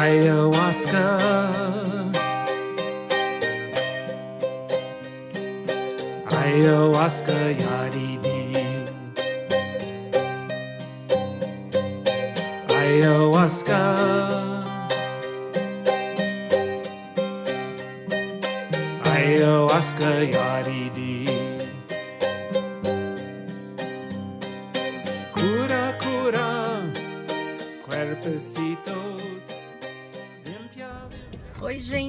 Ayahuasca. Ayahuasca yaridi. Ayahuasca. Ayahuasca yaridi. Cura, cura, cuerpecitos. Limpia. Oi, gente.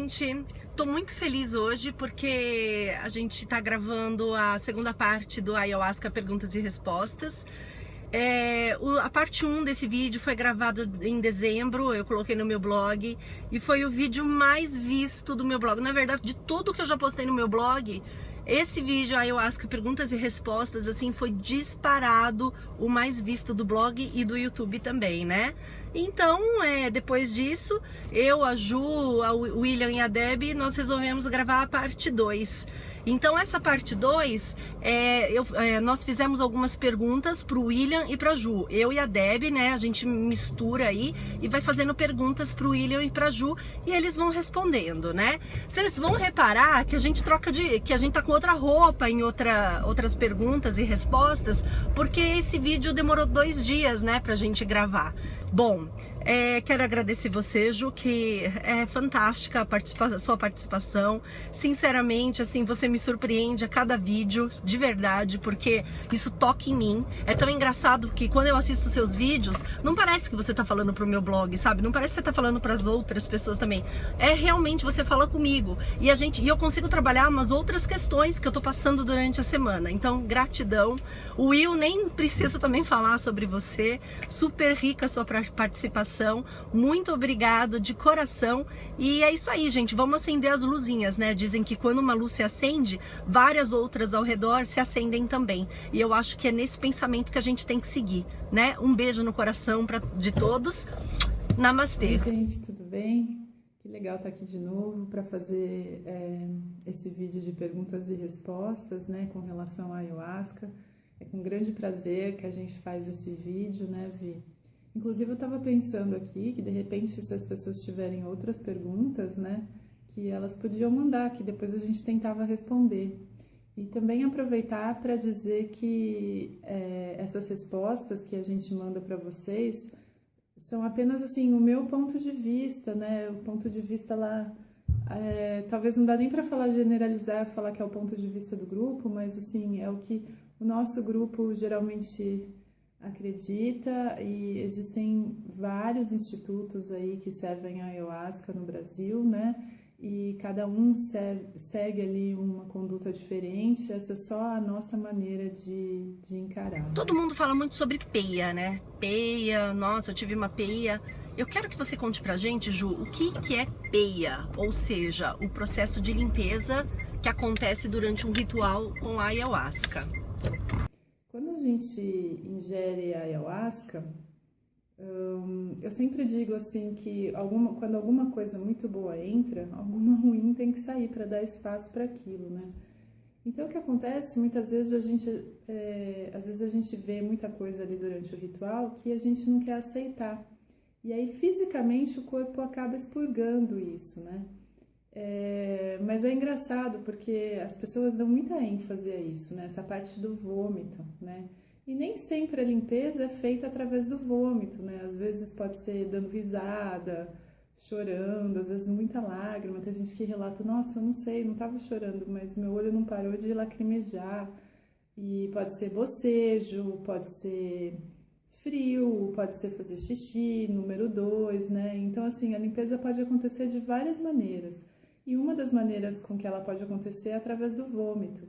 Tô muito feliz hoje porque a gente tá gravando a segunda parte do Ayahuasca Perguntas e Respostas. A parte 1 desse vídeo foi gravado em dezembro, eu coloquei no meu blog e foi o vídeo mais visto do meu blog. Na verdade, de tudo que eu já postei no meu blog, esse vídeo, Ayahuasca Perguntas e Respostas, assim, foi disparado o mais visto do blog e do YouTube também, né? Então, depois disso, eu, a Ju, o William e a Deb, nós resolvemos gravar a parte 2. Então, essa parte 2, nós fizemos algumas perguntas pro William e pra Ju. Eu e a Deb, né, a gente mistura aí e vai fazendo perguntas pro William e pra Ju e eles vão respondendo, né? Vocês vão reparar que a gente que a gente tá com outra roupa em outras perguntas e respostas, porque esse vídeo demorou 2 dias, né, pra gente gravar. Bom, quero agradecer você, Ju, que é fantástica a sua participação. Sinceramente, assim, você me surpreende a cada vídeo, de verdade, porque isso toca em mim. É tão engraçado que quando eu assisto seus vídeos, não parece que você tá falando pro meu blog, sabe? Não parece que você tá falando pras outras pessoas também. É realmente você fala comigo. E eu consigo trabalhar umas outras questões que eu tô passando durante a semana. Então, gratidão. O Will, nem preciso também falar sobre você. Super rica a sua participação. Muito obrigado de coração. E é isso aí, gente. Vamos acender as luzinhas, né? Dizem que quando uma luz se acende, várias outras ao redor se acendem também. E eu acho que é nesse pensamento que a gente tem que seguir, né? Um beijo no coração de todos. Namastê. Oi, gente, tudo bem? Que legal estar aqui de novo para fazer esse vídeo de perguntas e respostas, né, com relação à Ayahuasca. É com grande prazer que a gente faz esse vídeo, né, Vi? Inclusive, eu estava pensando aqui que, de repente, se as pessoas tiverem outras perguntas, né, que elas podiam mandar, que depois a gente tentava responder. E também aproveitar para dizer que essas respostas que a gente manda para vocês são apenas, assim, o meu ponto de vista, né, o ponto de vista lá, talvez não dá nem para falar generalizar, falar que é o ponto de vista do grupo, mas, assim, é o que o nosso grupo geralmente acredita, e existem vários institutos aí que servem a Ayahuasca no Brasil, né? E cada um segue ali uma conduta diferente. Essa é só a nossa maneira de encarar. Todo mundo fala muito sobre peia, né? Peia, nossa, eu tive uma peia. Eu quero que você conte pra gente, Ju, o que é peia? Ou seja, o processo de limpeza que acontece durante um ritual com a Ayahuasca. Quando a gente ingere a Ayahuasca, eu sempre digo assim que quando alguma coisa muito boa entra, alguma ruim tem que sair para dar espaço para aquilo, né? Então o que acontece, muitas vezes às vezes a gente vê muita coisa ali durante o ritual que a gente não quer aceitar. E aí fisicamente o corpo acaba expurgando isso, né? Mas é engraçado porque as pessoas dão muita ênfase a isso, né? Essa parte do vômito, né? E nem sempre a limpeza é feita através do vômito, né? Às vezes pode ser dando risada, chorando, às vezes muita lágrima. Tem gente que relata, nossa, eu não sei, não estava chorando, mas meu olho não parou de lacrimejar. E pode ser bocejo, pode ser frio, pode ser fazer xixi, número 2, né? Então, assim, a limpeza pode acontecer de várias maneiras. E uma das maneiras com que ela pode acontecer é através do vômito.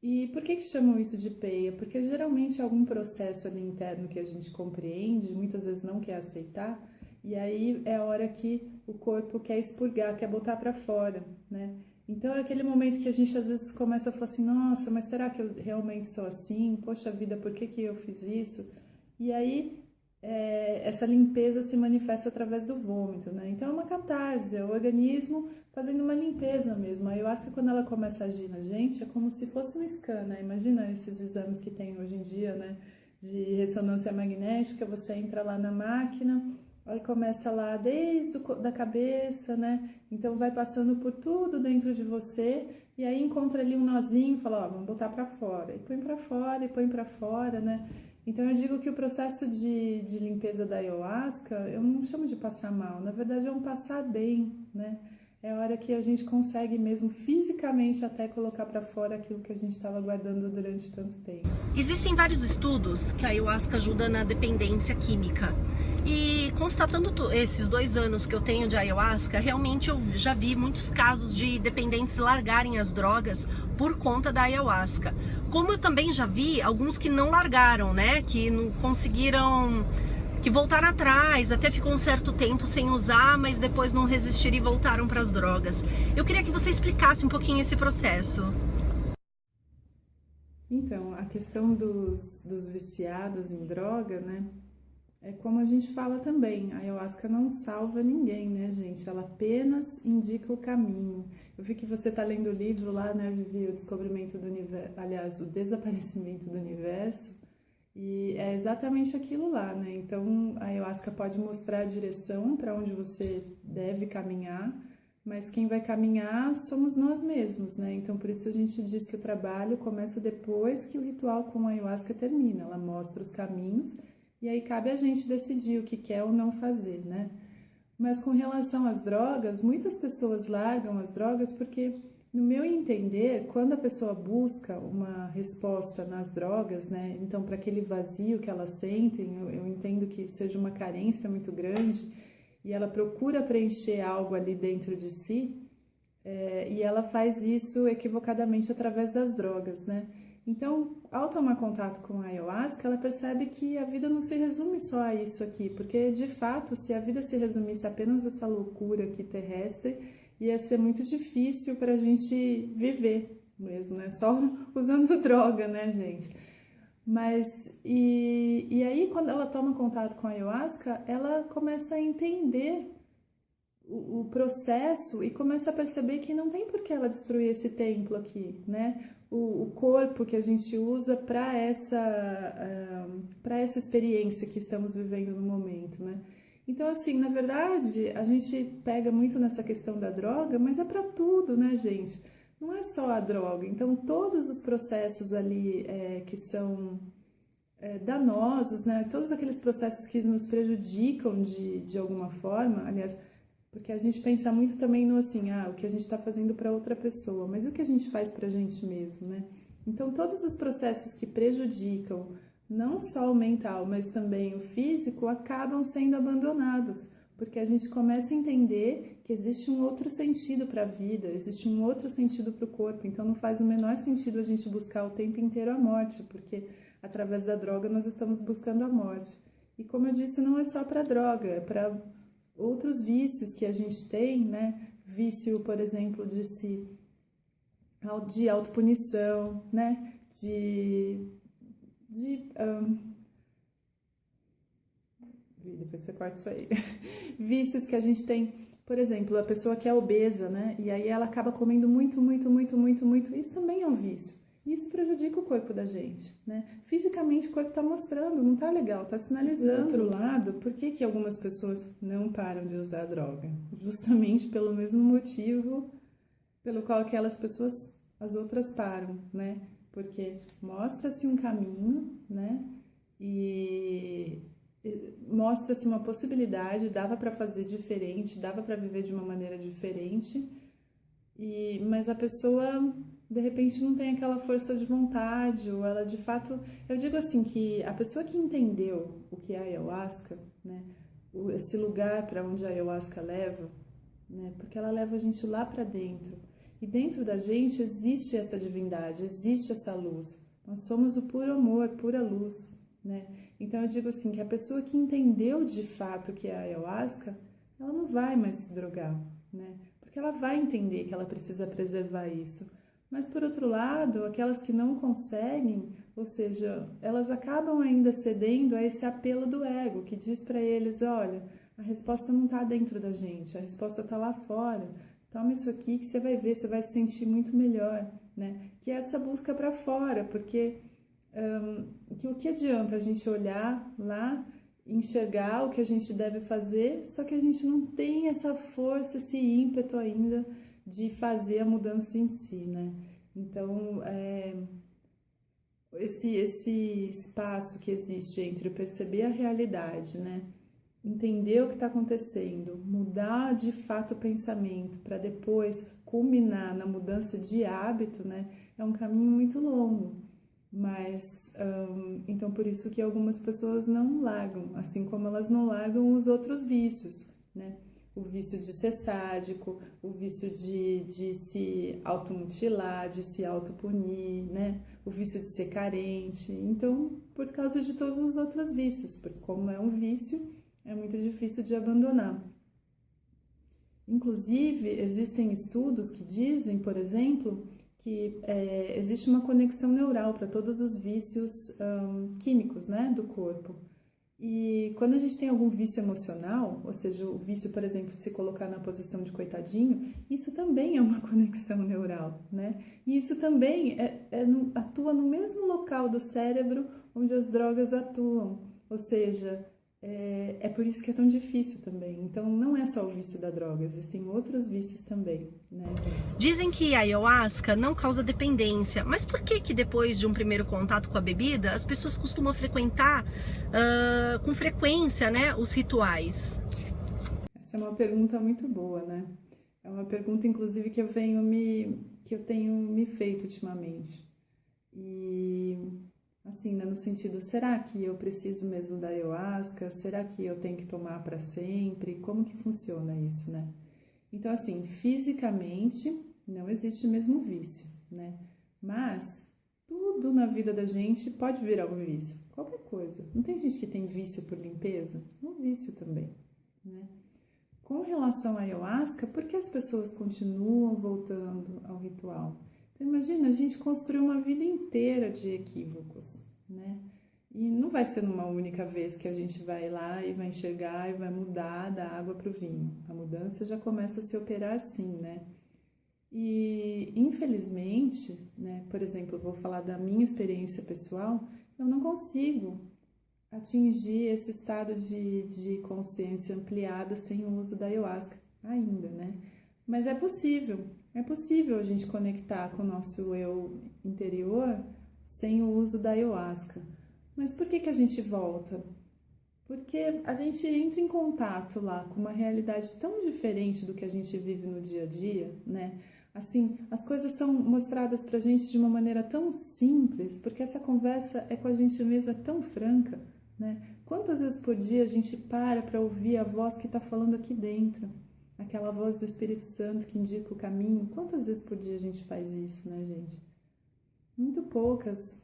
E por que chamam isso de peia? Porque geralmente é algum processo ali interno que a gente compreende, muitas vezes não quer aceitar, e aí é a hora que o corpo quer expurgar, quer botar para fora, né? Então é aquele momento que a gente às vezes começa a falar assim, nossa, mas será que eu realmente sou assim? Poxa vida, por que eu fiz isso? E aí essa limpeza se manifesta através do vômito, né? Então é uma catarse, é o organismo fazendo uma limpeza mesmo. A ayahuasca, quando ela começa a agir na gente, é como se fosse um scan, né? Imagina esses exames que tem hoje em dia, né? De ressonância magnética, você entra lá na máquina, Aí começa lá desde da cabeça, né? Então vai passando por tudo dentro de você e aí encontra ali um nozinho e fala, ó, vamos botar pra fora. E põe pra fora, e põe pra fora, né? Então eu digo que o processo de limpeza da ayahuasca, eu não chamo de passar mal, na verdade é um passar bem, né? É a hora que a gente consegue mesmo fisicamente até colocar para fora aquilo que a gente estava guardando durante tanto tempo. Existem vários estudos que a ayahuasca ajuda na dependência química. E constatando esses 2 anos que eu tenho de ayahuasca, realmente eu já vi muitos casos de dependentes largarem as drogas por conta da ayahuasca. Como eu também já vi alguns que não largaram, né? Que não conseguiram, que voltaram atrás, até ficou um certo tempo sem usar, mas depois não resistiram e voltaram para as drogas. Eu queria que você explicasse um pouquinho esse processo. Então, a questão dos viciados em droga, né? É como a gente fala também, a ayahuasca não salva ninguém, né, gente? Ela apenas indica o caminho. Eu vi que você está lendo o livro lá, né, Vivi, o Descobrimento do Universo, aliás, o Desaparecimento do Universo, e é exatamente aquilo lá, né? Então, a ayahuasca pode mostrar a direção para onde você deve caminhar, mas quem vai caminhar somos nós mesmos, né? Então, por isso a gente diz que o trabalho começa depois que o ritual com a ayahuasca termina. Ela mostra os caminhos e aí cabe a gente decidir o que quer ou não fazer, né? Mas com relação às drogas, muitas pessoas largam as drogas porque, no meu entender, quando a pessoa busca uma resposta nas drogas, né? Então, para aquele vazio que elas sentem, eu entendo que seja uma carência muito grande e ela procura preencher algo ali dentro de si, e ela faz isso equivocadamente através das drogas, né? Então, ao tomar contato com a ayahuasca, ela percebe que a vida não se resume só a isso aqui, porque, de fato, se a vida se resumisse apenas a essa loucura aqui terrestre, ia ser muito difícil para a gente viver mesmo, né? Só usando droga, né, gente? Mas, e aí, quando ela toma contato com a ayahuasca, ela começa a entender o processo e começa a perceber que não tem por que ela destruir esse templo aqui, né? O corpo que a gente usa para essa experiência que estamos vivendo no momento, né? Então, assim, na verdade, a gente pega muito nessa questão da droga, mas é para tudo, né, gente? Não é só a droga. Então, todos os processos ali que são danosos, né? Todos aqueles processos que nos prejudicam de alguma forma, aliás, porque a gente pensa muito também no assim, o que a gente está fazendo para outra pessoa, mas o que a gente faz para a gente mesmo, né? Então, todos os processos que prejudicam não só o mental, mas também o físico, acabam sendo abandonados, porque a gente começa a entender que existe um outro sentido para a vida, existe um outro sentido para o corpo, então não faz o menor sentido a gente buscar o tempo inteiro a morte, porque através da droga nós estamos buscando a morte. E como eu disse, não é só para droga, é para outros vícios que a gente tem, né? Vício, por exemplo, de autopunição, né? Depois você corta isso aí. Vícios que a gente tem, por exemplo, a pessoa que é obesa, né? E aí ela acaba comendo muito, muito, muito, muito, muito. Isso também é um vício. Isso prejudica o corpo da gente, né? Fisicamente o corpo tá mostrando, não tá legal, tá sinalizando. Por outro lado, por que algumas pessoas não param de usar droga? Justamente pelo mesmo motivo pelo qual aquelas pessoas, as outras param, né? Porque mostra-se um caminho, né? E mostra-se uma possibilidade, dava para fazer diferente, dava para viver de uma maneira diferente, mas a pessoa de repente não tem aquela força de vontade, ou ela de fato, eu digo assim que a pessoa que entendeu o que é a ayahuasca, né, esse lugar para onde a ayahuasca leva, né, porque ela leva a gente lá para dentro, e dentro da gente existe essa divindade, existe essa luz, nós somos o puro amor, pura luz, né? Então eu digo assim que a pessoa que entendeu de fato o que é a ayahuasca, ela não vai mais se drogar, né? Porque ela vai entender que ela precisa preservar isso. Mas, por outro lado, aquelas que não conseguem, ou seja, elas acabam ainda cedendo a esse apelo do ego, que diz para eles, olha, a resposta não está dentro da gente, a resposta está lá fora. Toma isso aqui que você vai ver, você vai se sentir muito melhor, né? Que é essa busca para fora, porque que o que adianta a gente olhar lá enxergar o que a gente deve fazer, só que a gente não tem essa força, esse ímpeto ainda de fazer a mudança em si, né? Então, esse espaço que existe entre perceber a realidade, né? Entender o que está acontecendo, mudar de fato o pensamento para depois culminar na mudança de hábito, né? É um caminho muito longo, mas então por isso que algumas pessoas não largam, assim como elas não largam os outros vícios, né? O vício de ser sádico, o vício de se automutilar, de se autopunir, né? O vício de ser carente. Então, por causa de todos os outros vícios, porque como é um vício, é muito difícil de abandonar. Inclusive, existem estudos que dizem, por exemplo, que existe uma conexão neural para todos os vícios químicos, né, do corpo. E quando a gente tem algum vício emocional, ou seja, o vício, por exemplo, de se colocar na posição de coitadinho, isso também é uma conexão neural, né? E isso também atua no mesmo local do cérebro onde as drogas atuam, ou seja, é por isso que é tão difícil também. Então, não é só o vício da droga, existem outros vícios também, né? Dizem que a ayahuasca não causa dependência, mas por que depois de um primeiro contato com a bebida, as pessoas costumam frequentar com frequência, né, os rituais? Essa é uma pergunta muito boa, né? É uma pergunta, inclusive, que eu tenho me feito ultimamente. E assim, né, no sentido, será que eu preciso mesmo da ayahuasca? Será que eu tenho que tomar para sempre? Como que funciona isso, né? Então, assim, fisicamente não existe mesmo vício, né? Mas tudo na vida da gente pode virar um vício, qualquer coisa. Não tem gente que tem vício por limpeza? É um vício também, né? Com relação à ayahuasca, por que as pessoas continuam voltando ao ritual? Então, imagina, a gente construiu uma vida inteira de equívocos, né? E não vai ser numa única vez que a gente vai lá e vai enxergar e vai mudar da água para o vinho. A mudança já começa a se operar assim, né? E, infelizmente, né, por exemplo, eu vou falar da minha experiência pessoal, eu não consigo atingir esse estado de consciência ampliada sem o uso da ayahuasca ainda, né? Mas é possível a gente conectar com o nosso eu interior sem o uso da ayahuasca. Mas por que a gente volta? Porque a gente entra em contato lá com uma realidade tão diferente do que a gente vive no dia a dia, né? Assim, as coisas são mostradas pra gente de uma maneira tão simples, porque essa conversa é com a gente mesmo, é tão franca, né? Quantas vezes por dia a gente para ouvir a voz que está falando aqui dentro? Aquela voz do Espírito Santo que indica o caminho. Quantas vezes por dia a gente faz isso, né, gente? Muito poucas.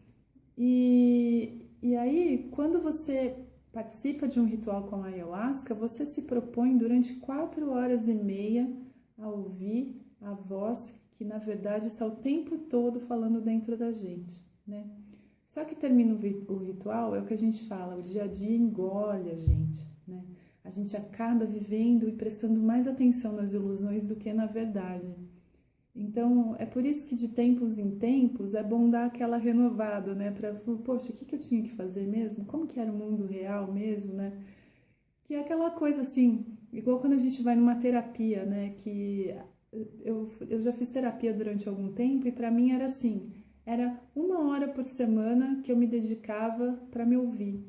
E aí, quando você participa de um ritual com a ayahuasca, você se propõe durante 4h30 a ouvir a voz que, na verdade, está o tempo todo falando dentro da gente, né? Só que termina o ritual, é o que a gente fala, o dia a dia engole a gente, né? A gente acaba vivendo e prestando mais atenção nas ilusões do que na verdade. Então, é por isso que de tempos em tempos é bom dar aquela renovada, né? Para, poxa, o que eu tinha que fazer mesmo? Como que era o mundo real mesmo, né? Que é aquela coisa assim, igual quando a gente vai numa terapia, né? Que eu já fiz terapia durante algum tempo e para mim era assim, era 1 hora por semana que eu me dedicava para me ouvir.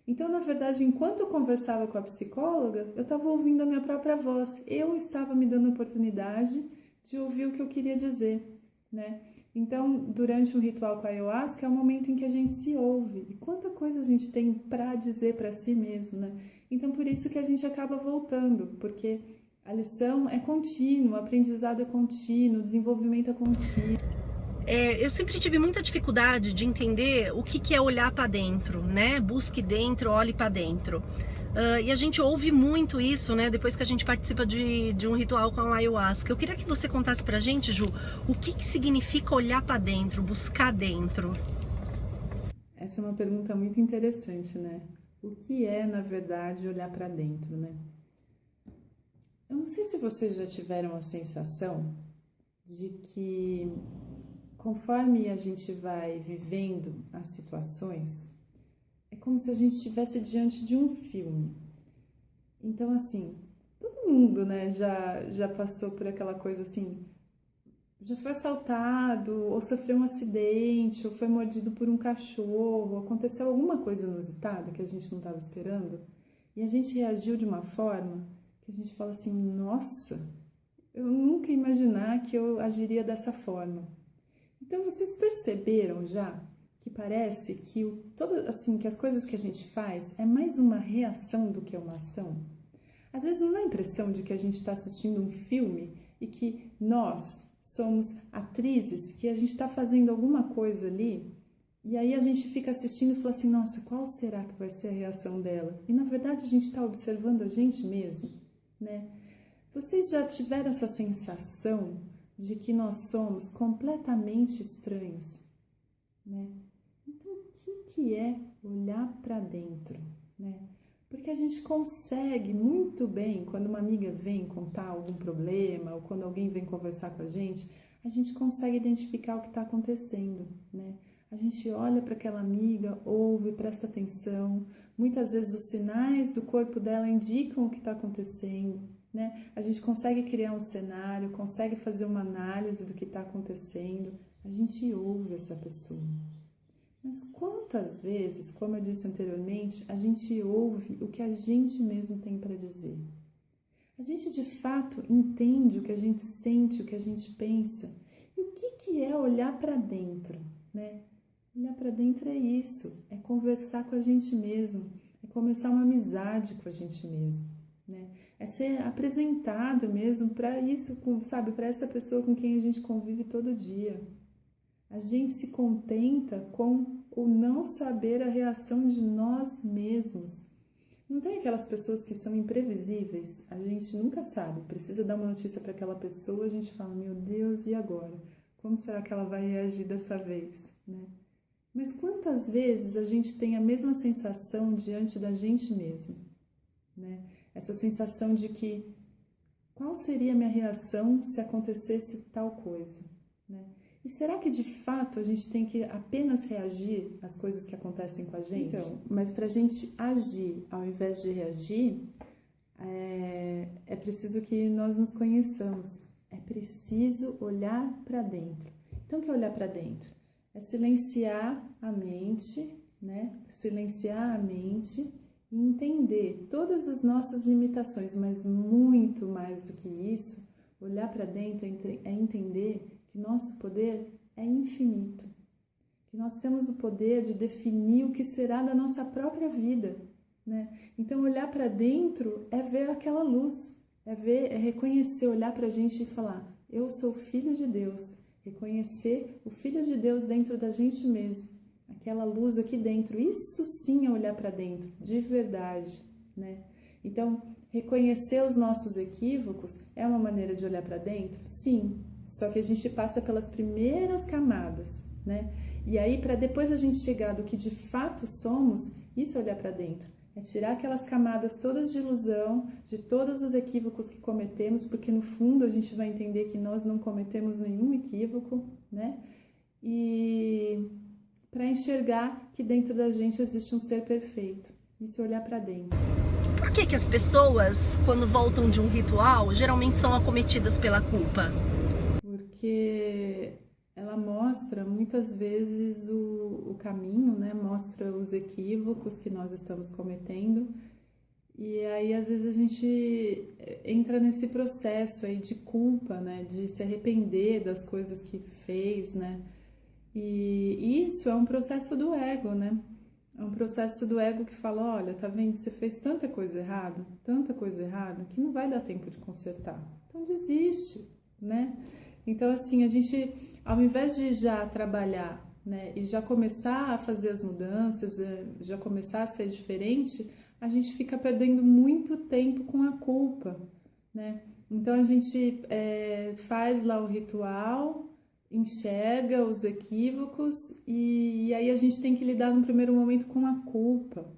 Então, na verdade, enquanto eu conversava com a psicóloga, eu estava ouvindo a minha própria voz. Eu estava me dando a oportunidade de ouvir o que eu queria dizer, né? Então, durante um ritual com a ayahuasca, é o momento em que a gente se ouve. E quanta coisa a gente tem para dizer para si mesmo, né? Então, por isso que a gente acaba voltando, porque a lição é contínua, o aprendizado é contínuo, o desenvolvimento é contínuo. Eu sempre tive muita dificuldade de entender o que é olhar para dentro, né? Busque dentro, olhe para dentro. E a gente ouve muito isso, né? Depois que a gente participa de um ritual com a ayahuasca. Eu queria que você contasse pra gente, Ju, o que significa olhar para dentro, buscar dentro? Essa é uma pergunta muito interessante, né? O que é, na verdade, olhar para dentro, né? Eu não sei se vocês já tiveram a sensação de que conforme a gente vai vivendo as situações, é como se a gente estivesse diante de um filme. Então, assim, todo mundo, né, já passou por aquela coisa assim, já foi assaltado, ou sofreu um acidente, ou foi mordido por um cachorro, aconteceu alguma coisa inusitada que a gente não estava esperando, e a gente reagiu de uma forma que a gente fala assim, nossa, eu nunca ia imaginar que eu agiria dessa forma. Então, vocês perceberam já que parece que que as coisas que a gente faz é mais uma reação do que uma ação? Às vezes não dá a impressão de que a gente está assistindo um filme e que nós somos atrizes, que a gente está fazendo alguma coisa ali e aí a gente fica assistindo e fala assim, nossa, qual será que vai ser a reação dela? E na verdade a gente está observando a gente mesmo, né? Vocês já tiveram essa sensação de que nós somos completamente estranhos, né? Então, o que é olhar para dentro, né? Porque a gente consegue muito bem, quando uma amiga vem contar algum problema, ou quando alguém vem conversar com a gente consegue identificar o que está acontecendo, né? A gente olha para aquela amiga, ouve, presta atenção, muitas vezes os sinais do corpo dela indicam o que está acontecendo, né? A gente consegue criar um cenário, consegue fazer uma análise do que está acontecendo, a gente ouve essa pessoa. Mas quantas vezes, como eu disse anteriormente, a gente ouve o que a gente mesmo tem para dizer? A gente de fato entende o que a gente sente, o que a gente pensa? E o que é olhar para dentro, né? Olhar para dentro é isso, é conversar com a gente mesmo, é começar uma amizade com a gente mesmo, né? É ser apresentado mesmo para isso, sabe, para essa pessoa com quem a gente convive todo dia. A gente se contenta com o não saber a reação de nós mesmos. Não tem aquelas pessoas que são imprevisíveis? A gente nunca sabe. Precisa dar uma notícia para aquela pessoa, a gente fala, meu Deus, e agora? Como será que ela vai reagir dessa vez, né? Mas quantas vezes a gente tem a mesma sensação diante da gente mesmo, né? Essa sensação de que, qual seria a minha reação se acontecesse tal coisa, né? E será que de fato a gente tem que apenas reagir às coisas que acontecem com a gente? Então, mas para a gente agir ao invés de reagir, é preciso que nós nos conheçamos. É preciso olhar para dentro. Então, o que é olhar para dentro? É silenciar a mente, né? Silenciar a mente e entender todas as nossas limitações, mas muito mais do que isso, olhar para dentro é entender que nosso poder é infinito, que nós temos o poder de definir o que será da nossa própria vida, né? Então, olhar para dentro é ver aquela luz, é reconhecer, olhar para a gente e falar, eu sou filho de Deus, reconhecer o Filho de Deus dentro da gente mesmo, aquela luz aqui dentro, isso sim é olhar para dentro, de verdade, né? Então, reconhecer os nossos equívocos é uma maneira de olhar para dentro? Sim. Só que a gente passa pelas primeiras camadas, né? E aí, para depois a gente chegar do que de fato somos, isso é olhar para dentro. É tirar aquelas camadas todas de ilusão, de todos os equívocos que cometemos, porque no fundo a gente vai entender que nós não cometemos nenhum equívoco, né? E para enxergar que dentro da gente existe um ser perfeito. Isso é olhar para dentro. Por que as pessoas, quando voltam de um ritual, geralmente são acometidas pela culpa? Porque ela mostra muitas vezes o caminho, né? Mostra os equívocos que nós estamos cometendo e aí às vezes a gente entra nesse processo aí de culpa, né? De se arrepender das coisas que fez, né? E isso é um processo do ego, né? É um processo do ego que fala, olha, tá vendo? Você fez tanta coisa errada, que não vai dar tempo de consertar. Então desiste, né? Então, assim, a gente, ao invés de já trabalhar, né, e já começar a fazer as mudanças, já começar a ser diferente, a gente fica perdendo muito tempo com a culpa, né? Então, a gente faz lá o ritual, enxerga os equívocos e aí a gente tem que lidar no primeiro momento com a culpa.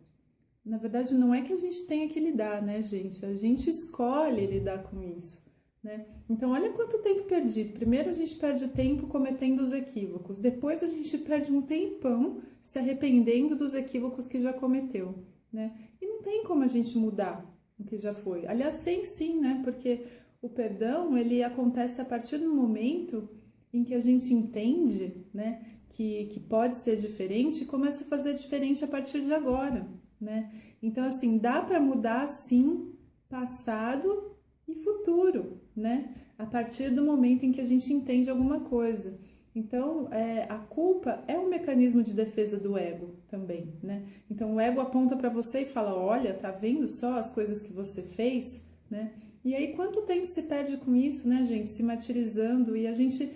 Na verdade, não é que a gente tenha que lidar, né, gente? A gente escolhe lidar com isso. Né? Então, olha quanto tempo perdido. Primeiro a gente perde tempo cometendo os equívocos, depois a gente perde um tempão se arrependendo dos equívocos que já cometeu, né? E não tem como a gente mudar o que já foi. Aliás, tem sim, né? Porque o perdão, ele acontece a partir do momento em que a gente entende, né, que pode ser diferente e começa a fazer diferente a partir de agora, né? Então, assim, dá para mudar, sim, passado e futuro, né? A partir do momento em que a gente entende alguma coisa. Então, a culpa é um mecanismo de defesa do ego também, né? Então, o ego aponta para você e fala, olha, tá vendo só as coisas que você fez, né? E aí, quanto tempo se perde com isso, né, gente? Se martirizando, e a gente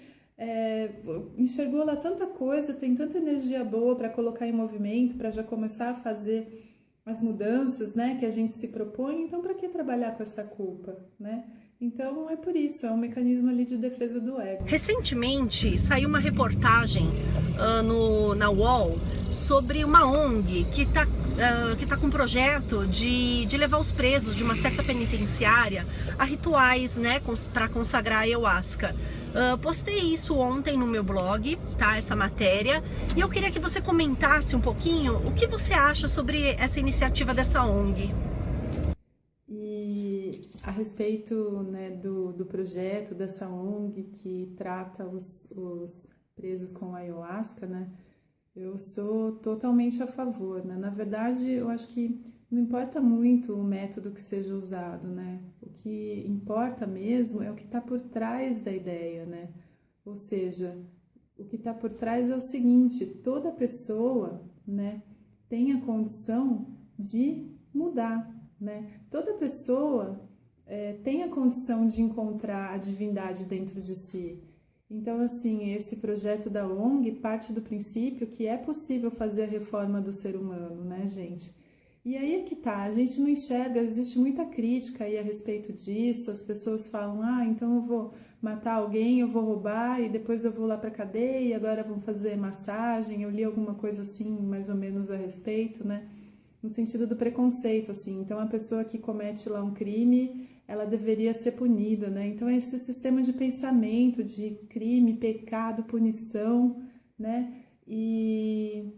enxergou lá tanta coisa, tem tanta energia boa para colocar em movimento, para já começar a fazer as mudanças, né, que a gente se propõe. Então, para que trabalhar com essa culpa, né? Então, é por isso, é um mecanismo ali de defesa do ego. Recentemente, saiu uma reportagem na UOL sobre uma ONG que está com um projeto de levar os presos de uma certa penitenciária a rituais, né, para consagrar a ayahuasca. Postei isso ontem no meu blog, tá, essa matéria, e eu queria que você comentasse um pouquinho o que você acha sobre essa iniciativa dessa ONG. A respeito, né, do projeto dessa ONG que trata os presos com ayahuasca, né, eu sou totalmente a favor, né? Na verdade, eu acho que não importa muito o método que seja usado, né? O que importa mesmo é o que está por trás da ideia, né? Ou seja, o que está por trás é o seguinte: toda pessoa, né, tem a condição de mudar, né? Toda pessoa tem a condição de encontrar a divindade dentro de si. Então, assim, esse projeto da ONG parte do princípio que é possível fazer a reforma do ser humano, né, gente? E aí é que tá, a gente não enxerga, existe muita crítica aí a respeito disso, as pessoas falam, então eu vou matar alguém, eu vou roubar e depois eu vou lá pra cadeia e agora vão fazer massagem. Eu li alguma coisa assim, mais ou menos a respeito, né? No sentido do preconceito, assim. Então, a pessoa que comete lá um crime, ela deveria ser punida, né? Então, esse sistema de pensamento, de crime, pecado, punição, né? E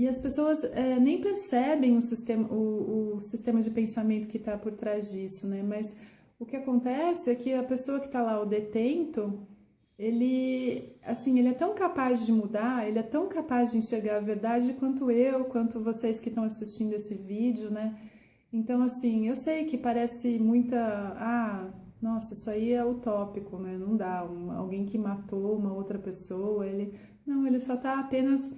as pessoas nem percebem o sistema de pensamento que está por trás disso, né? Mas o que acontece é que a pessoa que está lá, o detento, ele é tão capaz de mudar, ele é tão capaz de enxergar a verdade quanto eu, quanto vocês que estão assistindo esse vídeo, né? Então, assim, eu sei que parece nossa, isso aí é utópico, né? Não dá. Alguém que matou uma outra pessoa, ele só está apenas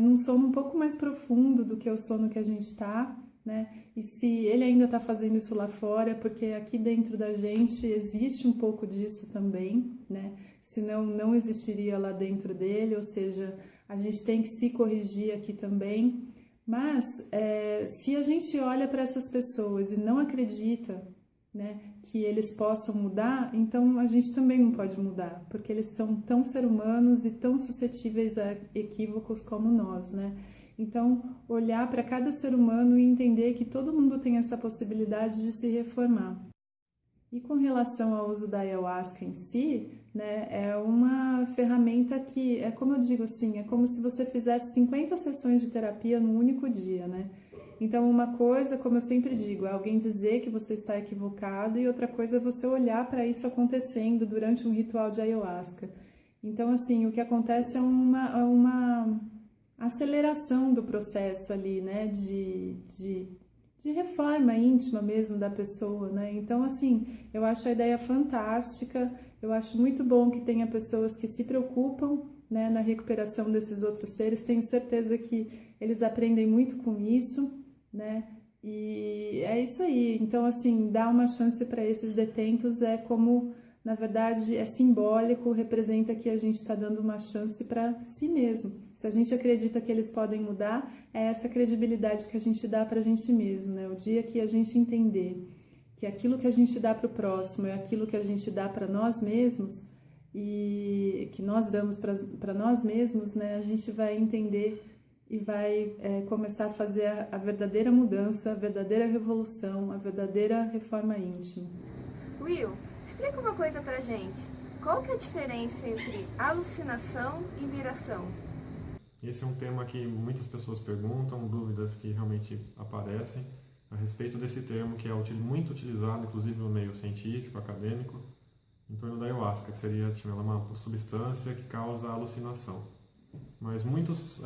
num sono um pouco mais profundo do que o sono que a gente está, né? E se ele ainda está fazendo isso lá fora, é porque aqui dentro da gente existe um pouco disso também, né? Senão não existiria lá dentro dele, ou seja, a gente tem que se corrigir aqui também. Mas se a gente olha para essas pessoas e não acredita, né, que eles possam mudar, então a gente também não pode mudar, porque eles são tão ser humanos e tão suscetíveis a equívocos como nós, né? Então, olhar para cada ser humano e entender que todo mundo tem essa possibilidade de se reformar. E com relação ao uso da ayahuasca em si, né, é uma ferramenta que, é como eu digo assim, é como se você fizesse 50 sessões de terapia num único dia, né? Então, uma coisa, como eu sempre digo, é alguém dizer que você está equivocado e outra coisa é você olhar para isso acontecendo durante um ritual de ayahuasca. Então, assim, o que acontece é uma aceleração do processo ali, né, de reforma íntima mesmo da pessoa, né? Então, assim, eu acho a ideia fantástica, eu acho muito bom que tenha pessoas que se preocupam, né, na recuperação desses outros seres, tenho certeza que eles aprendem muito com isso, né? E é isso aí. Então, assim, dar uma chance para esses detentos é como, na verdade, é simbólico, representa que a gente está dando uma chance para si mesmo. Se a gente acredita que eles podem mudar, é essa credibilidade que a gente dá para a gente mesmo, né? O dia que a gente entender que aquilo que a gente dá para o próximo é aquilo que a gente dá para nós mesmos e que nós damos para nós mesmos, né? A gente vai entender e vai começar a fazer a verdadeira mudança, a verdadeira revolução, a verdadeira reforma íntima. Will, explica uma coisa pra gente. Qual que é a diferença entre alucinação e miração? Esse é um tema que muitas pessoas perguntam, dúvidas que realmente aparecem a respeito desse termo que é muito utilizado, inclusive no meio científico, acadêmico, em torno da ayahuasca, que seria uma substância que causa alucinação. Mas muitos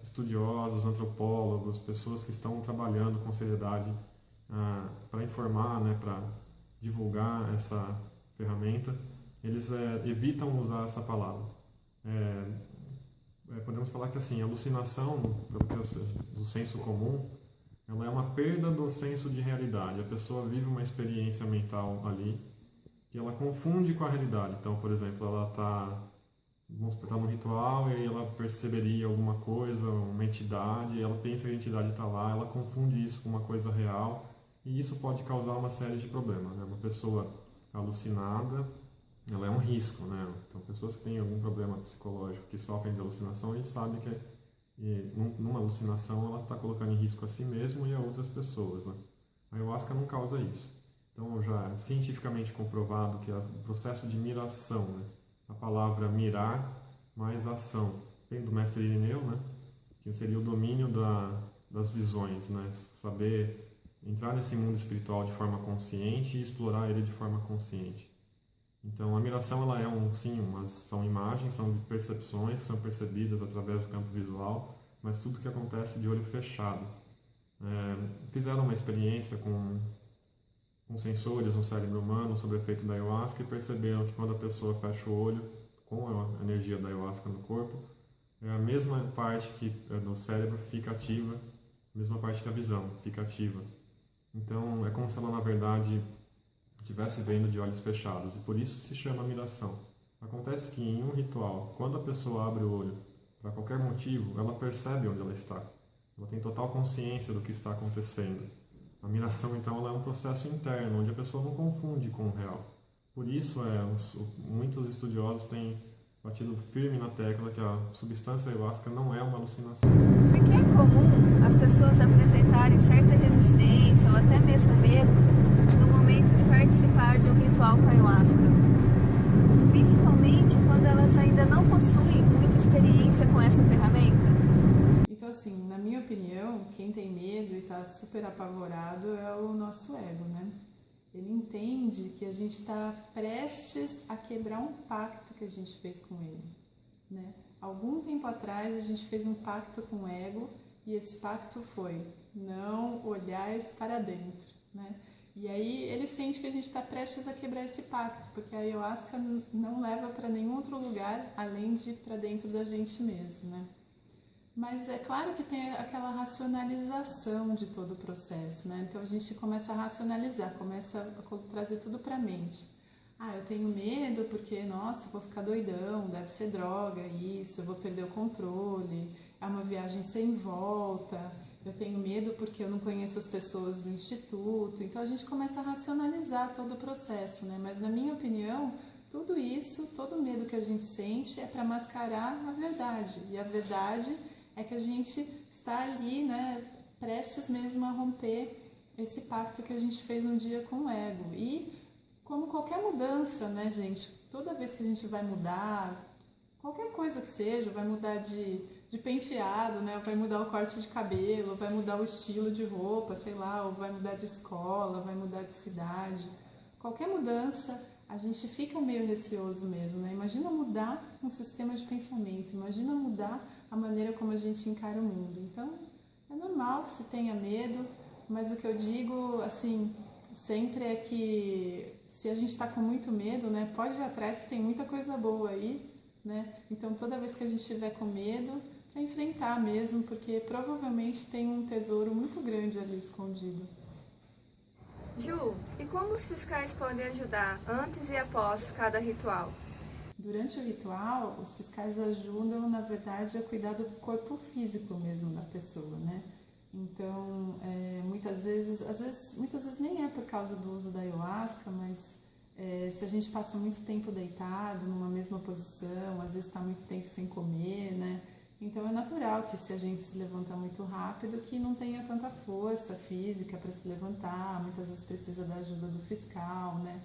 estudiosos, antropólogos, pessoas que estão trabalhando com seriedade para informar, né, para divulgar essa ferramenta, eles evitam usar essa palavra. Podemos falar que assim, alucinação, do senso comum, ela é uma perda do senso de realidade. A pessoa vive uma experiência mental ali que ela confunde com a realidade. Então, por exemplo, ela está no ritual e aí ela perceberia alguma coisa, uma entidade, ela pensa que a entidade está lá, ela confunde isso com uma coisa real e isso pode causar uma série de problemas, né? Uma pessoa alucinada, ela é um risco, né? Então, pessoas que têm algum problema psicológico, que sofrem de alucinação, a gente sabe que numa alucinação ela está colocando em risco a si mesmo e a outras pessoas, né? A ayahuasca não causa isso. Então, já é cientificamente comprovado que o processo de miração, né? A palavra mirar mais ação vem do mestre Irineu, né? Que seria o domínio das visões, né? Saber entrar nesse mundo espiritual de forma consciente e explorar ele de forma consciente. Então, a miração ela são imagens, são percepções que são percebidas através do campo visual, mas tudo que acontece de olho fechado. Fizeram uma experiência com sensores no cérebro humano sobre o efeito da ayahuasca e perceberam que quando a pessoa fecha o olho com a energia da ayahuasca no corpo, a mesma parte do cérebro fica ativa, a mesma parte que a visão fica ativa. Então, é como se ela, na verdade, estivesse vendo de olhos fechados, e por isso se chama miração. Acontece que em um ritual, quando a pessoa abre o olho, para qualquer motivo, ela percebe onde ela está. Ela tem total consciência do que está acontecendo. A miração, então, ela é um processo interno, onde a pessoa não confunde com o real. Por isso, muitos estudiosos têm batido firme na tecla que a substância ayahuasca não é uma alucinação. Por que é comum as pessoas apresentarem certa resistência ou até mesmo medo no momento de participar de um ritual com ayahuasca? Principalmente quando elas ainda não possuem muita experiência com essa ferramenta? Então, assim, na minha opinião, quem tem medo e está super apavorado é o nosso ego, né? Ele entende que a gente está prestes a quebrar um pacto que a gente fez com ele, né? Algum tempo atrás a gente fez um pacto com o ego e esse pacto foi não olhais para dentro, né? E aí ele sente que a gente está prestes a quebrar esse pacto, porque a ayahuasca não leva para nenhum outro lugar além de para dentro da gente mesmo, né? Mas é claro que tem aquela racionalização de todo o processo, né? Então a gente começa a racionalizar, começa a trazer tudo para a mente. Eu tenho medo porque, nossa, vou ficar doidão, deve ser droga isso, eu vou perder o controle, é uma viagem sem volta, eu tenho medo porque eu não conheço as pessoas do instituto. Então a gente começa a racionalizar todo o processo, né? Mas na minha opinião, tudo isso, todo o medo que a gente sente é para mascarar a verdade. E a verdade é que a gente está ali, né, prestes mesmo a romper esse pacto que a gente fez um dia com o ego. E como qualquer mudança, né, gente, toda vez que a gente vai mudar, qualquer coisa que seja, vai mudar de penteado, né, vai mudar o corte de cabelo, vai mudar o estilo de roupa, sei lá, ou vai mudar de escola, vai mudar de cidade. Qualquer mudança, a gente fica meio receoso mesmo, né? Imagina mudar um sistema de pensamento, imagina mudar a maneira como a gente encara o mundo. Então, é normal que se tenha medo, mas o que eu digo, assim, sempre é que se a gente está com muito medo, né, pode ir atrás que tem muita coisa boa aí, né? Então, toda vez que a gente estiver com medo, para enfrentar mesmo, porque provavelmente tem um tesouro muito grande ali escondido. Ju, e como os fiscais podem ajudar antes e após cada ritual? Durante o ritual, os fiscais ajudam, na verdade, a cuidar do corpo físico mesmo da pessoa, né? Então, muitas vezes nem é por causa do uso da ayahuasca, mas se a gente passa muito tempo deitado, numa mesma posição, às vezes está muito tempo sem comer, né? Então é natural que se a gente se levanta muito rápido, que não tenha tanta força física para se levantar, muitas vezes precisa da ajuda do fiscal, né?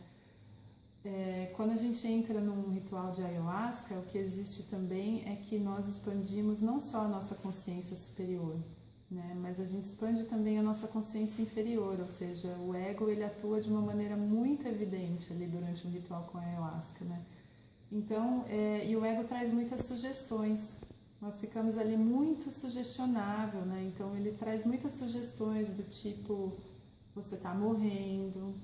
quando a gente entra num ritual de ayahuasca, o que existe também é que nós expandimos não só a nossa consciência superior, né, mas a gente expande também a nossa consciência inferior, ou seja, o ego ele atua de uma maneira muito evidente ali durante um ritual com a ayahuasca, né? Então, e o ego traz muitas sugestões. Nós ficamos ali muito sugestionável, né? Então ele traz muitas sugestões do tipo: você está morrendo,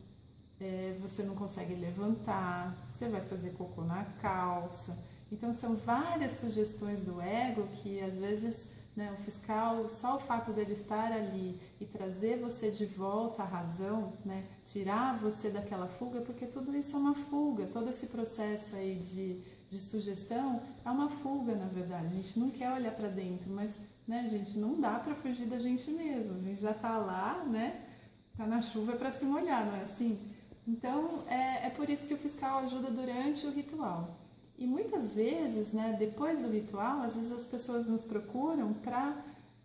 você não consegue levantar, você vai fazer cocô na calça. Então são várias sugestões do ego que às vezes, né, o fiscal, só o fato dele estar ali e trazer você de volta à razão, né, tirar você daquela fuga, porque tudo isso é uma fuga, todo esse processo aí de sugestão é uma fuga, na verdade. A gente não quer olhar para dentro, mas, né, gente, não dá para fugir da gente mesmo. A gente já está lá, né, tá na chuva para se molhar, não é assim? Então, é por isso que o fiscal ajuda durante o ritual. E muitas vezes, né, depois do ritual, às vezes as pessoas nos procuram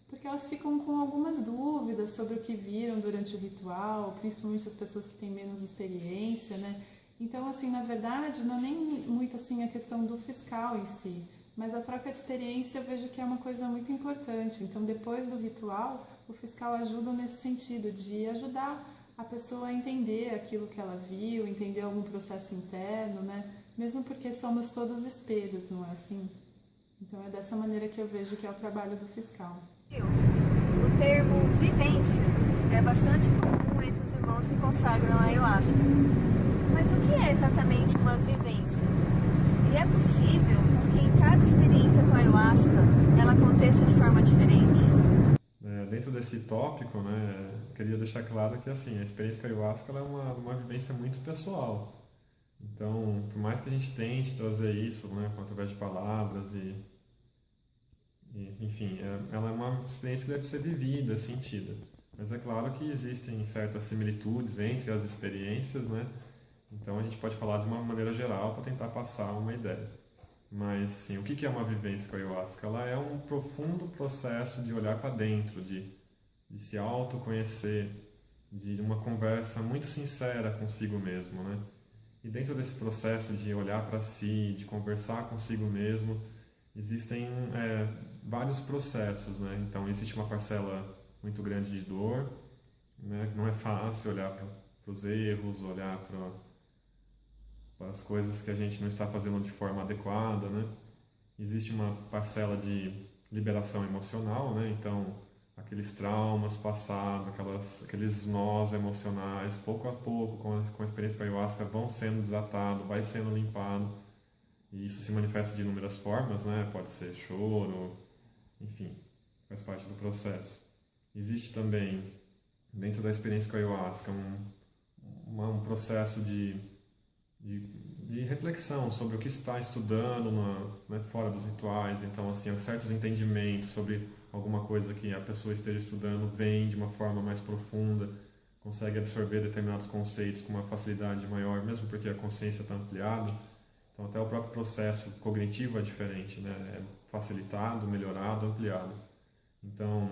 porque elas ficam com algumas dúvidas sobre o que viram durante o ritual, principalmente as pessoas que têm menos experiência, né? Então, assim, na verdade, não é nem muito assim a questão do fiscal em si, mas a troca de experiência eu vejo que é uma coisa muito importante. Então, depois do ritual, o fiscal ajuda nesse sentido de ajudar a pessoa a entender aquilo que ela viu, entender algum processo interno, né? Mesmo porque somos todos espelhos, não é assim? Então é dessa maneira que eu vejo que é o trabalho do fiscal. O termo vivência é bastante comum entre os irmãos que consagram a ayahuasca. Mas o que é exatamente uma vivência? E é possível que em cada experiência com a ayahuasca ela aconteça de forma diferente? Dentro desse tópico, né, eu queria deixar claro que assim, a experiência com a ayahuasca ela é uma vivência muito pessoal. Então, por mais que a gente tente trazer isso, né, através de palavras enfim, ela é uma experiência que deve ser vivida, sentida. Mas é claro que existem certas similitudes entre as experiências, né? Então a gente pode falar de uma maneira geral para tentar passar uma ideia. Mas, assim, o que é uma vivência com a ayahuasca? Ela é um profundo processo de olhar para dentro, de se autoconhecer, de uma conversa muito sincera consigo mesmo, né? E dentro desse processo de olhar para si, de conversar consigo mesmo, existem vários processos, né? Então existe uma parcela muito grande de dor, né? Não é fácil olhar para os erros, olhar para as coisas que a gente não está fazendo de forma adequada, né? Existe uma parcela de liberação emocional, né? Então aqueles traumas passados, aqueles nós emocionais, pouco a pouco, com a experiência com a ayahuasca, vão sendo desatados, vai sendo limpado. E isso se manifesta de inúmeras formas, né? Pode ser choro, enfim, faz parte do processo. Existe também, dentro da experiência com a ayahuasca, um processo de reflexão sobre o que está estudando né, fora dos rituais. Então, assim, certos entendimentos sobre alguma coisa que a pessoa esteja estudando vem de uma forma mais profunda, consegue absorver determinados conceitos com uma facilidade maior, mesmo porque a consciência está ampliada. Então, até o próprio processo cognitivo é diferente, né? É facilitado, melhorado, ampliado. Então,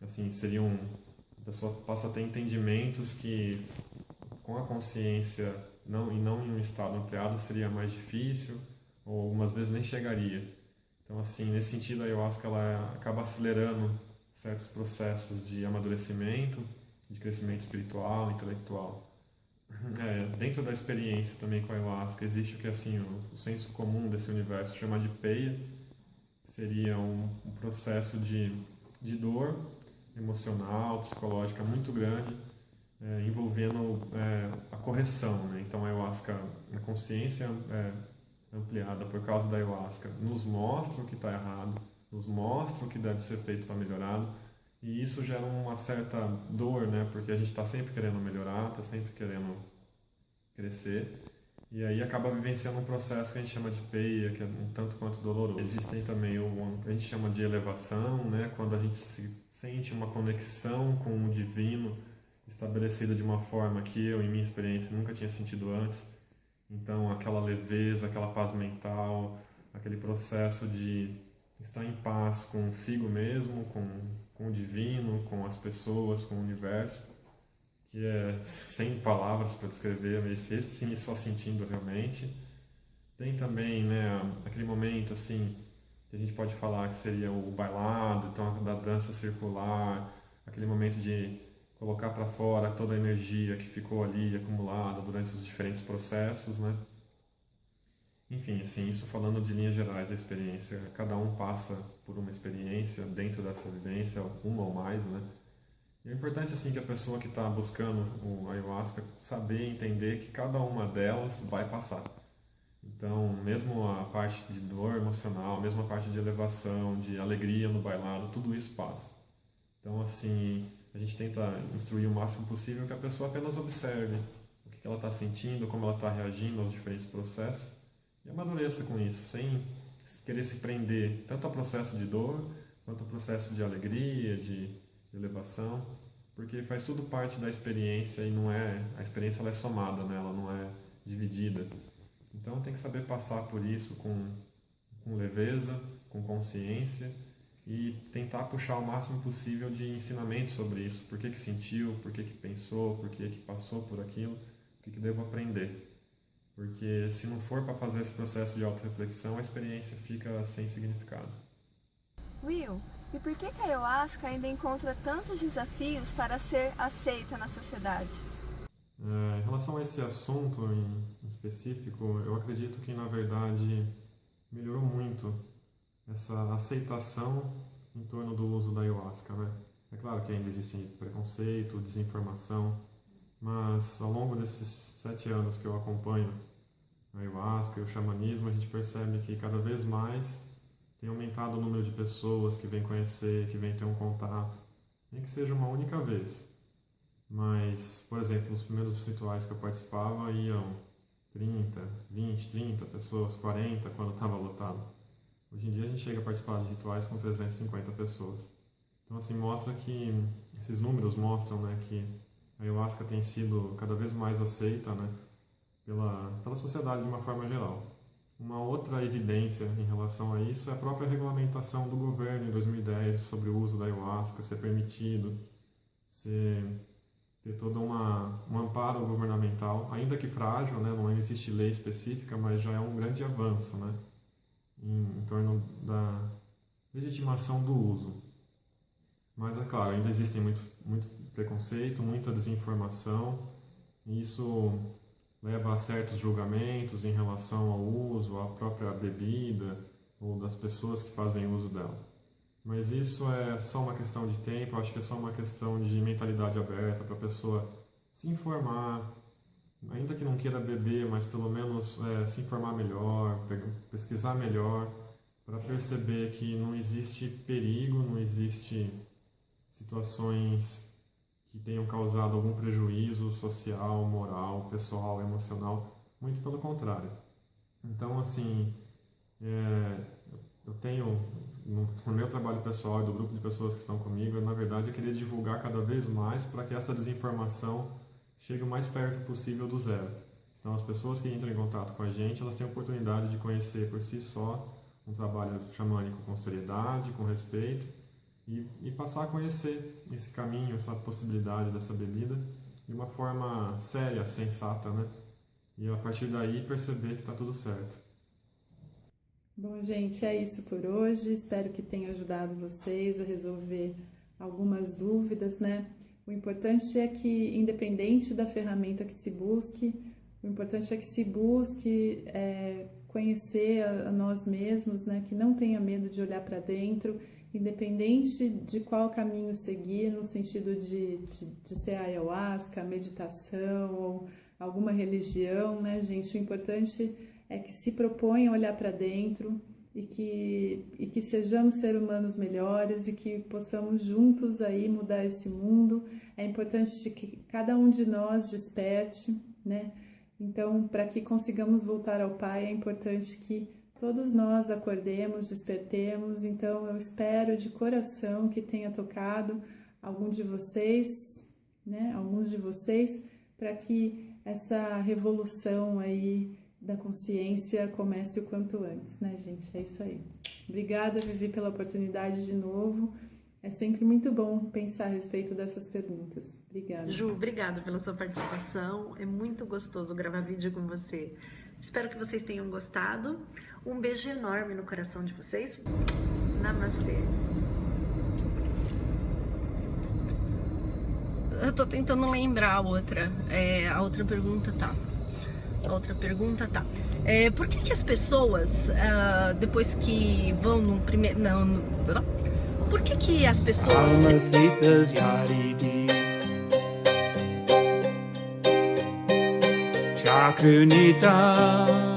assim, a pessoa passa a ter entendimentos que, com a consciência e não em um estado ampliado, seria mais difícil, ou algumas vezes nem chegaria. Então, assim, nesse sentido, a ayahuasca ela acaba acelerando certos processos de amadurecimento, de crescimento espiritual, intelectual. Dentro da experiência também com a ayahuasca existe o que assim o senso comum desse universo chama de peia, seria um processo de dor emocional, psicológica muito grande, envolvendo a correção, né? Então a ayahuasca, a consciência ampliada por causa da ayahuasca nos mostra o que está errado, nos mostra o que deve ser feito para melhorar. E isso gera uma certa dor, né? Porque a gente está sempre querendo melhorar, está sempre querendo crescer. E aí acaba vivenciando um processo que a gente chama de peia, que é um tanto quanto doloroso. Existem também o que a gente chama de elevação, né? Quando a gente se sente uma conexão com o divino estabelecida de uma forma que eu, em minha experiência, nunca tinha sentido antes. Então, aquela leveza, aquela paz mental, aquele processo de estar em paz consigo mesmo, com o divino, com as pessoas, com o universo, que é sem palavras para descrever, mas esse sim só sentindo realmente, Tem também, né, aquele momento assim que a gente pode falar que seria o bailado, então da dança circular, aquele momento de colocar para fora toda a energia que ficou ali acumulada durante os diferentes processos, né? Enfim, assim, isso falando de linhas gerais da experiência, cada um passa por uma experiência dentro dessa vivência, uma ou mais, né? E é importante, assim, que a pessoa que está buscando o ayahuasca saber entender que cada uma delas vai passar. Então, mesmo a parte de dor emocional, mesmo a parte de elevação, de alegria no bailado, tudo isso passa. Então, assim, a gente tenta instruir o máximo possível que a pessoa apenas observe o que ela está sentindo, como ela está reagindo aos diferentes processos e amadureça com isso, sem querer se prender tanto ao processo de dor quanto ao processo de alegria, de elevação, porque faz tudo parte da experiência e não é, a experiência ela é somada, né? Ela não é dividida. Então tem que saber passar por isso com leveza, com consciência e tentar puxar o máximo possível de ensinamentos sobre isso. Por que sentiu, por que pensou, por que passou por aquilo, o que devo aprender. Porque se não for para fazer esse processo de autorreflexão, a experiência fica sem significado. Will, e por que a ayahuasca ainda encontra tantos desafios para ser aceita na sociedade? Em relação a esse assunto em específico, eu acredito que, na verdade, melhorou muito essa aceitação em torno do uso da ayahuasca, né? É claro que ainda existe preconceito, desinformação, mas ao longo desses 7 anos que eu acompanho a ayahuasca e o xamanismo, a gente percebe que cada vez mais tem aumentado o número de pessoas que vêm conhecer, que vêm ter um contato, nem que seja uma única vez. Mas, por exemplo, nos primeiros rituais que eu participava, iam 30, 20, 30 pessoas, 40 quando estava lotado. Hoje em dia a gente chega a participar de rituais com 350 pessoas. Então, assim, mostra que, esses números mostram, né, que a ayahuasca tem sido cada vez mais aceita, né, pela sociedade de uma forma geral. Uma outra evidência em relação a isso é a própria regulamentação do governo em 2010 sobre o uso da ayahuasca ser permitido, ter todo um amparo governamental, ainda que frágil, né, não existe lei específica, mas já é um grande avanço, né, em torno da legitimação do uso. Mas, é claro, ainda existem muito preconceito, muita desinformação, e isso leva a certos julgamentos em relação ao uso, à própria bebida, ou das pessoas que fazem uso dela. Mas isso é só uma questão de tempo, acho que é só uma questão de mentalidade aberta para a pessoa se informar, ainda que não queira beber, mas pelo menos se informar melhor, pesquisar melhor, para perceber que não existe perigo, não existe situações que tenham causado algum prejuízo social, moral, pessoal, emocional, muito pelo contrário. Então, assim, eu tenho, no meu trabalho pessoal e do grupo de pessoas que estão comigo, na verdade, eu queria divulgar cada vez mais para que essa desinformação chegue o mais perto possível do zero. Então, as pessoas que entram em contato com a gente, elas têm a oportunidade de conhecer por si só um trabalho xamânico com seriedade, com respeito, e passar a conhecer esse caminho, essa possibilidade dessa bebida de uma forma séria, sensata, né? E a partir daí perceber que está tudo certo. Bom, gente, é isso por hoje. Espero que tenha ajudado vocês a resolver algumas dúvidas, né? O importante é que, independente da ferramenta que se busque, o importante é que se busque conhecer a nós mesmos, né? Que não tenha medo de olhar para dentro, independente de qual caminho seguir, no sentido de ser a ayahuasca, a meditação ou alguma religião, né, gente? O importante é que se proponha a olhar para dentro e que sejamos seres humanos melhores e que possamos juntos aí mudar esse mundo. É importante que cada um de nós desperte, né? Então, para que consigamos voltar ao Pai, é importante que todos nós acordemos, despertemos. Então, eu espero de coração que tenha tocado alguns de vocês, para que essa revolução aí da consciência comece o quanto antes, né, gente? É isso aí. Obrigada, Vivi, pela oportunidade de novo. É sempre muito bom pensar a respeito dessas perguntas. Obrigada. Ju, obrigada pela sua participação. É muito gostoso gravar vídeo com você. Espero que vocês tenham gostado. Um beijo enorme no coração de vocês. Namastê. Eu tô tentando lembrar a outra. A outra pergunta tá. Por que as pessoas, depois que vão no primeiro... Não, por que as pessoas... Almasitas Yaridi Chakrunita